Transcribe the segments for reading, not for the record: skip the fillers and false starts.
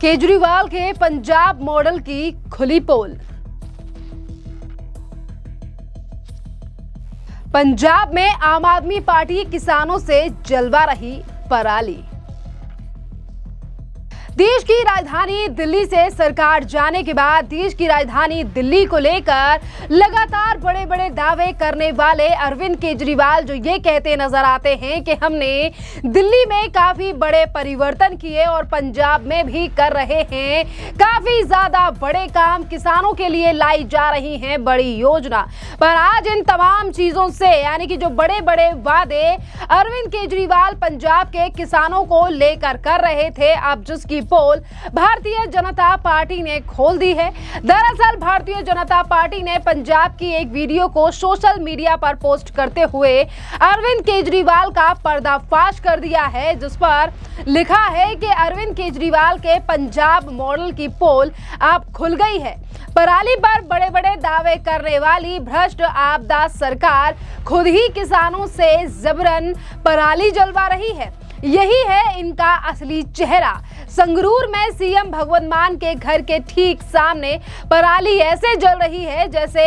केजरीवाल के पंजाब मॉडल की खुली पोल। पंजाब में आम आदमी पार्टी किसानों से जलवा रही पराली। देश की राजधानी दिल्ली से सरकार जाने के बाद देश की राजधानी दिल्ली को लेकर लगातार बड़े बड़े दावे करने वाले अरविंद केजरीवाल जो ये कहते नजर आते हैं कि हमने दिल्ली में काफी बड़े परिवर्तन किए और पंजाब में भी कर रहे हैं, काफी ज्यादा बड़े काम किसानों के लिए लाई जा रही हैं बड़ी योजना। पर आज इन तमाम चीजों से यानी कि जो बड़े बड़े वादे अरविंद केजरीवाल पंजाब के किसानों को लेकर कर रहे थे, अब जिसकी पोल भारतीय जनता पार्टी ने खोल दी है। दरअसल भारतीय जनता पार्टी ने पंजाब की एक वीडियो को सोशल मीडिया पर पोस्ट करते हुए अरविंद केजरीवाल का पर्दाफाश कर दिया है, जिस पर लिखा है कि अरविंद केजरीवाल के पंजाब मॉडल की पोल अब खुल गई है। पराली पर बड़े बड़े दावे करने वाली भ्रष्ट आपदा सरकार खुद ही किसानों से जबरन पराली जलवा रही है। यही है इनका असली चेहरा। संगरूर में सीएम भगवंत मान के घर के ठीक सामने पराली ऐसे जल रही है जैसे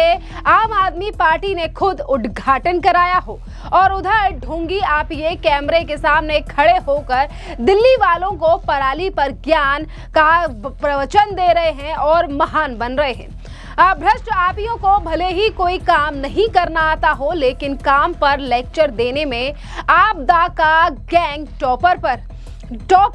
आम आदमी पार्टी ने खुद उद्घाटन कराया हो, और उधर ढोंगी आपीए कैमरे के सामने खड़े होकर दिल्ली वालों को पराली पर ज्ञान का प्रवचन दे रहे हैं और महान बन रहे हैं। भ्रष्ट आपियों को भले ही कोई काम नहीं करना आता हो, लेकिन काम पर लेक्चर देने में आपदा का गैंग टॉप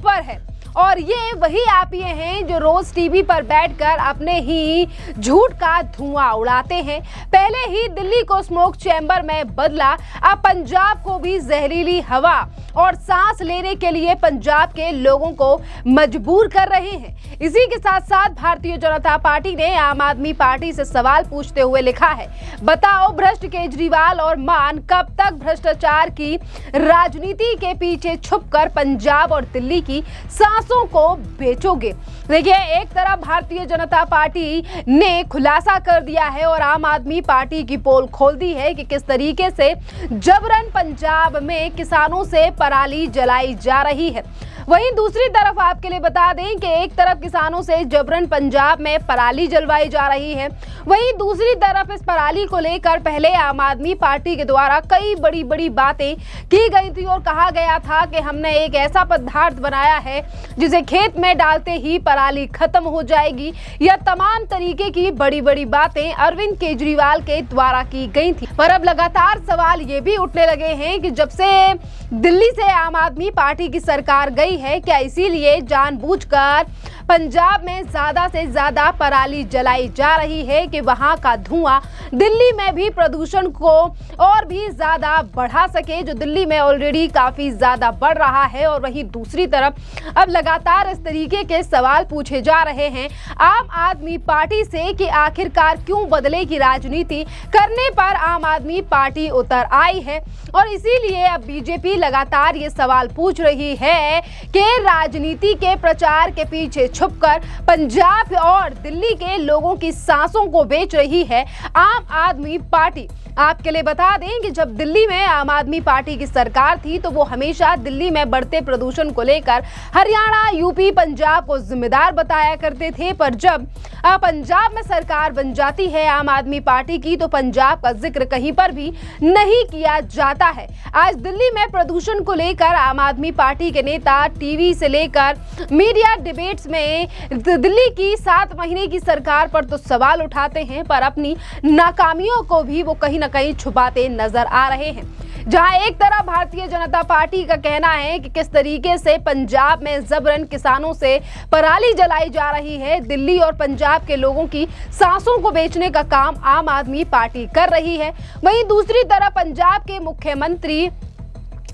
पर है। और ये वही आपिए हैं जो रोज टीवी पर बैठकर अपने ही झूठ का धुआं उड़ाते हैं। पहले ही दिल्ली को स्मोक चैम्बर में बदला, अब पंजाब को भी जहरीली हवा और सांस लेने के लिए पंजाब के लोगों को मजबूर कर रहे हैं। इसी के साथ साथ भारतीय जनता पार्टी ने आम आदमी पार्टी से सवाल पूछते हुए लिखा है, बताओ भ्रष्ट केजरीवाल और मान कब तक भ्रष्टाचार की राजनीति के पीछे छुपकर पंजाब और दिल्ली की सांसों को बेचोगे। देखिए, एक तरफ भारतीय जनता पार्टी ने खुलासा कर दिया है और आम आदमी पार्टी की पोल खोल दी है कि किस तरीके से जबरन पंजाब में किसानों से पराली जलाई जा रही है। वहीं दूसरी तरफ आपके लिए बता दें कि एक तरफ किसानों से जबरन पंजाब में पराली जलवाई जा रही है, वहीं दूसरी तरफ इस पराली को लेकर पहले आम आदमी पार्टी के द्वारा कई बड़ी बड़ी बातें की गई थी और कहा गया था कि हमने एक ऐसा पदार्थ बनाया है जिसे खेत में डालते ही पराली खत्म हो जाएगी। यह तमाम तरीके की बड़ी बड़ी बातें अरविंद केजरीवाल के द्वारा की गई थी। पर अब लगातार सवाल ये भी उठने लगे हैं कि जब से दिल्ली से आम आदमी पार्टी की सरकार गई है, क्या इसीलिए जानबूझकर पंजाब में ज्यादा से ज्यादा पराली जलाई जा रही है कि वहां का धुआं दिल्ली में भी प्रदूषण को और भी ज्यादा बढ़ा सके, जो दिल्ली में ऑलरेडी काफी ज्यादा बढ़ रहा है। और वहीं दूसरी तरफ अब लगातार इस तरीके के सवाल पूछे जा रहे हैं आम आदमी पार्टी से कि आखिरकार क्यों बदले की राजनीति करने पर आम आदमी पार्टी उतर आई है। और इसीलिए अब बीजेपी लगातार ये सवाल पूछ रही है कि राजनीति के प्रचार के पीछे छुपकर पंजाब और दिल्ली के लोगों की सांसों को बेच रही है आम आदमी पार्टी। आपके लिए बता दें कि जब दिल्ली में आम आदमी पार्टी की सरकार थी तो वो हमेशा दिल्ली में बढ़ते प्रदूषण को लेकर हरियाणा, यूपी, पंजाब को जिम्मेदार बताया करते थे। पर जब पंजाब में सरकार बन जाती है आम आदमी पार्टी की, तो पंजाब का जिक्र कहीं पर भी नहीं किया जाता है। आज दिल्ली में प्रदूषण को लेकर आम आदमी पार्टी के नेता टीवी से लेकर मीडिया डिबेट्स में दिल्ली की 7 महीने की सरकार पर तो सवाल उठाते हैं, पर अपनी नाकामियों को भी वो कहीं ना कहीं छुपाते नजर आ रहे हैं। जहां एक तरफ भारतीय जनता पार्टी का कहना है कि किस तरीके से पंजाब में जबरन किसानों से पराली जलाई जा रही है, दिल्ली और पंजाब के लोगों की सांसों को बेचने का काम आम आदमी पार्टी कर रही है। वहीं दूसरी तरफ पंजाब के मुख्यमंत्री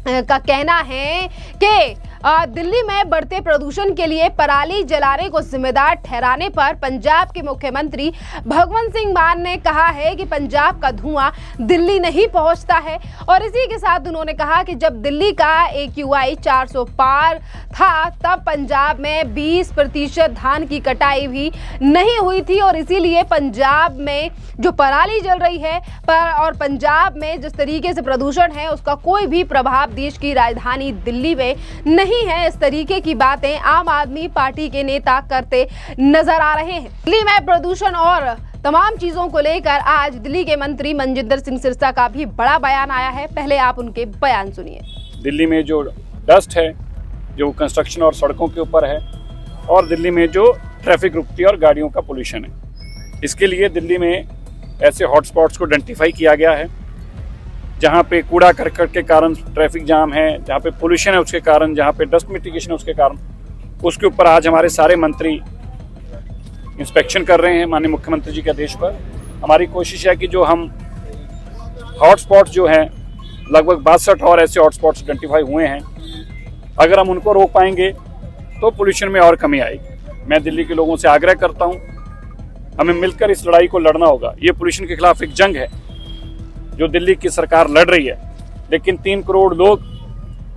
का कहना है कि दिल्ली में बढ़ते प्रदूषण के लिए पराली जलाने को जिम्मेदार ठहराने पर पंजाब के मुख्यमंत्री भगवंत सिंह मान ने कहा है कि पंजाब का धुआं दिल्ली नहीं पहुंचता है। और इसी के साथ उन्होंने कहा कि जब दिल्ली का AQI 400 पार था, तब पंजाब में 20% धान की कटाई भी नहीं हुई थी और इसीलिए पंजाब में जो पराली जल रही है और पंजाब में जिस तरीके से प्रदूषण है उसका कोई भी प्रभाव देश की राजधानी दिल्ली में नहीं नहीं है, इस तरीके की बातें आम आदमी पार्टी के नेता करते नजर आ रहे हैं। दिल्ली में प्रदूषण और तमाम चीजों को लेकर आज दिल्ली के मंत्री मनजिंदर सिंह सिरसा का भी बड़ा बयान आया है। पहले आप उनके बयान सुनिए। दिल्ली में जो डस्ट है, जो कंस्ट्रक्शन और सड़कों के ऊपर है, और दिल्ली में जो ट्रैफिक रुकती है और गाड़ियों का पोल्यूशन है, इसके लिए दिल्ली में ऐसे हॉटस्पॉट्स को आइडेंटिफाई किया गया है जहाँ पे कूड़ा करकट के कारण ट्रैफिक जाम है, जहाँ पे पोल्यूशन है उसके कारण, जहाँ पे डस्ट मिटिगेशन है उसके कारण, उसके ऊपर आज हमारे सारे मंत्री इंस्पेक्शन कर रहे हैं माननीय मुख्यमंत्री जी के आदेश पर। हमारी कोशिश है कि जो हम हॉटस्पॉट्स जो हैं, लगभग 62 और ऐसे हॉटस्पॉट्स आइडेंटिफाई हुए हैं, अगर हम उनको रोक पाएंगे तो पोल्यूशन में और कमी आएगी। मैं दिल्ली के लोगों से आग्रह करता हूं, हमें मिलकर इस लड़ाई को लड़ना होगा। ये पोल्यूशन के खिलाफ एक जंग है जो दिल्ली की सरकार लड़ रही है, लेकिन 3 करोड़ लोग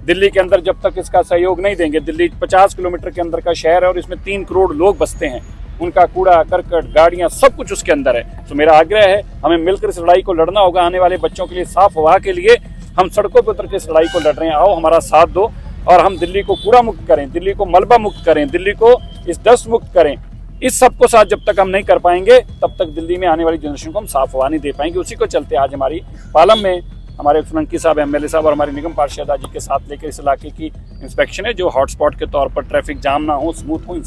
दिल्ली के अंदर जब तक इसका सहयोग नहीं देंगे, दिल्ली 50 किलोमीटर के अंदर का शहर है और इसमें 3 करोड़ लोग बसते हैं, उनका कूड़ा करकट गाड़ियां सब कुछ उसके अंदर है। तो मेरा आग्रह है, हमें मिलकर इस लड़ाई को लड़ना होगा। आने वाले बच्चों के लिए साफ हवा के लिए हम सड़कों पर उतर के इस लड़ाई को लड़ रहे हैं। आओ हमारा साथ दो और हम दिल्ली को कूड़ा मुक्त करें, दिल्ली को मलबा मुक्त करें, दिल्ली को इस डस्ट मुक्त करें। इस सब को साथ जब तक हम नहीं कर पाएंगे तब तक दिल्ली में आने वाली जनरेशन को हम साफ हवा नहीं दे पाएंगे। उसी को चलते आज हमारी पालम में हमारे सोलंकी साहब एमएलए साहब और हमारी निगम पार्षद जी के साथ लेकर इस इलाके की इंस्पेक्शन है, जो हॉटस्पॉट के तौर पर ट्रैफिक जाम ना हो, स्मूथ हो।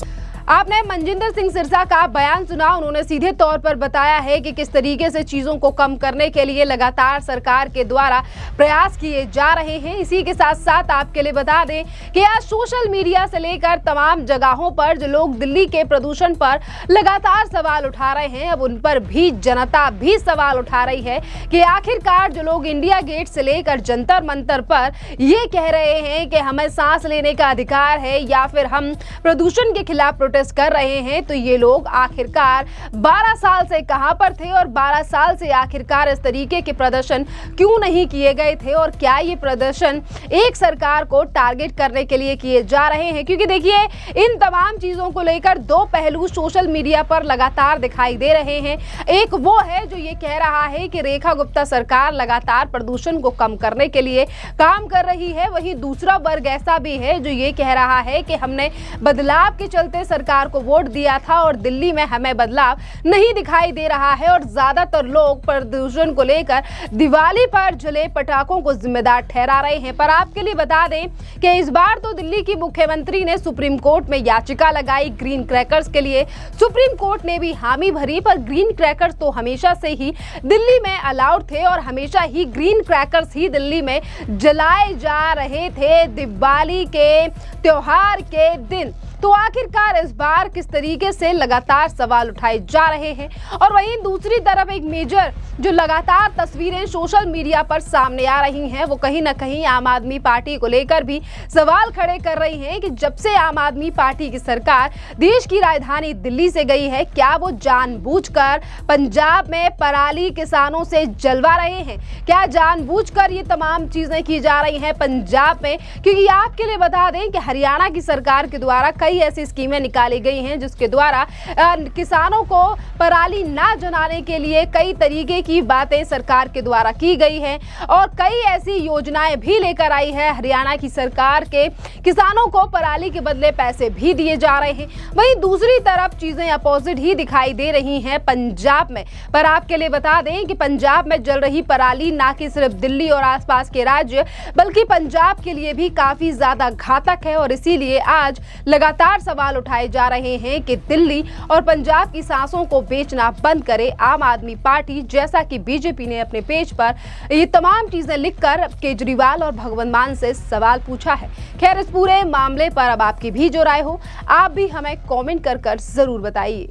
आपने मनजिंदर सिंह सिरसा का बयान सुना। उन्होंने सीधे तौर पर बताया है कि किस तरीके से चीजों को कम करने के लिए लगातार सरकार के द्वारा प्रयास किए जा रहे हैं। इसी के साथ साथ आपके लिए बता दें कि आज सोशल मीडिया से लेकर तमाम जगहों पर जो लोग दिल्ली के प्रदूषण पर लगातार सवाल उठा रहे हैं, अब उन पर भी जनता भी सवाल उठा रही है कि आखिरकार जो लोग इंडिया गेट से लेकर जंतर मंतर पर ये कह रहे हैं कि हमें सांस लेने का अधिकार है या फिर हम प्रदूषण के खिलाफ प्रोटेस्ट कर रहे हैं, तो ये लोग आखिरकार 12 साल से कहां पर थे और 12 साल से आखिरकार इस तरीके के प्रदर्शन क्यों नहीं किए गए थे, और क्या ये प्रदर्शन एक सरकार को टारगेट करने के लिए किए जा रहे हैं? क्योंकि देखिए, इन तमाम चीजों को लेकर 2 पहलू सोशल मीडिया पर लगातार दिखाई दे रहे हैं। एक वो है जो ये कह रहा है कि रेखा गुप्ता सरकार लगातार प्रदूषण को कम करने के लिए काम कर रही है, वहीं दूसरा वर्ग ऐसा भी है जो ये कह रहा है कि हमने बदलाव के चलते सरकार को वोट दिया था और दिल्ली में हमें बदलाव नहीं दिखाई दे रहा है, और ज्यादातर लोग प्रदूषण को लेकर दिवाली पर जले पटाखों को जिम्मेदार ठहरा रहे हैं। पर आपके लिए बता दें कि इस बार तो दिल्ली की मुख्यमंत्री ने सुप्रीम कोर्ट में याचिका लगाई ग्रीन क्रैकर्स के लिए। सुप्रीम कोर्ट ने भी हामी भरी, पर ग्रीन क्रैकर्स तो हमेशा से ही दिल्ली में अलाउड थे और हमेशा ही ग्रीन क्रैकर्स ही दिल्ली में जलाए जा रहे थे दिवाली के त्योहार के दिन। तो आखिरकार इस बार किस तरीके से लगातार सवाल उठाए जा रहे हैं, और वहीं दूसरी तरफ एक मेजर जो लगातार तस्वीरें सोशल मीडिया पर सामने आ रही हैं, वो कहीं ना कहीं आम आदमी पार्टी को लेकर भी सवाल खड़े कर रही हैं कि जब से आम आदमी पार्टी की सरकार देश की राजधानी दिल्ली से गई है, क्या वो जानबूझकर पंजाब में पराली किसानों से जलवा रहे हैं? क्या जानबूझकर ये तमाम चीजें की जा रही हैं पंजाब में? क्योंकि आपके लिए बता दें कि हरियाणा की सरकार के द्वारा कई ऐसी स्कीमें निकाली गई हैं जिसके द्वारा किसानों को पराली ना जलाने के लिए कई तरीके की बातें सरकार के द्वारा की गई हैं, और कई ऐसी योजनाएं भी लेकर आई है हरियाणा की सरकार के किसानों को पराली के बदले पैसे भी दिए जा रहे हैं। वहीं दूसरी तरफ चीजें अपोजिट ही दिखाई दे रही हैं पंजाब में। पर आपके लिए बता दें कि पंजाब में जल रही पराली ना कि सिर्फ दिल्ली और आसपास के राज्य बल्कि पंजाब के लिए भी काफी ज्यादा घातक है, और इसीलिए आज लगातार सवाल उठाए जा रहे हैं कि दिल्ली और पंजाब की सांसों को बेचना बंद करे आम आदमी पार्टी, जैसा कि बीजेपी ने अपने पेज पर ये तमाम चीजें लिखकर केजरीवाल और भगवंत मान से सवाल पूछा है। खैर, इस पूरे मामले पर अब आपकी भी जो राय हो, आप भी हमें कमेंट कर जरूर बताइए।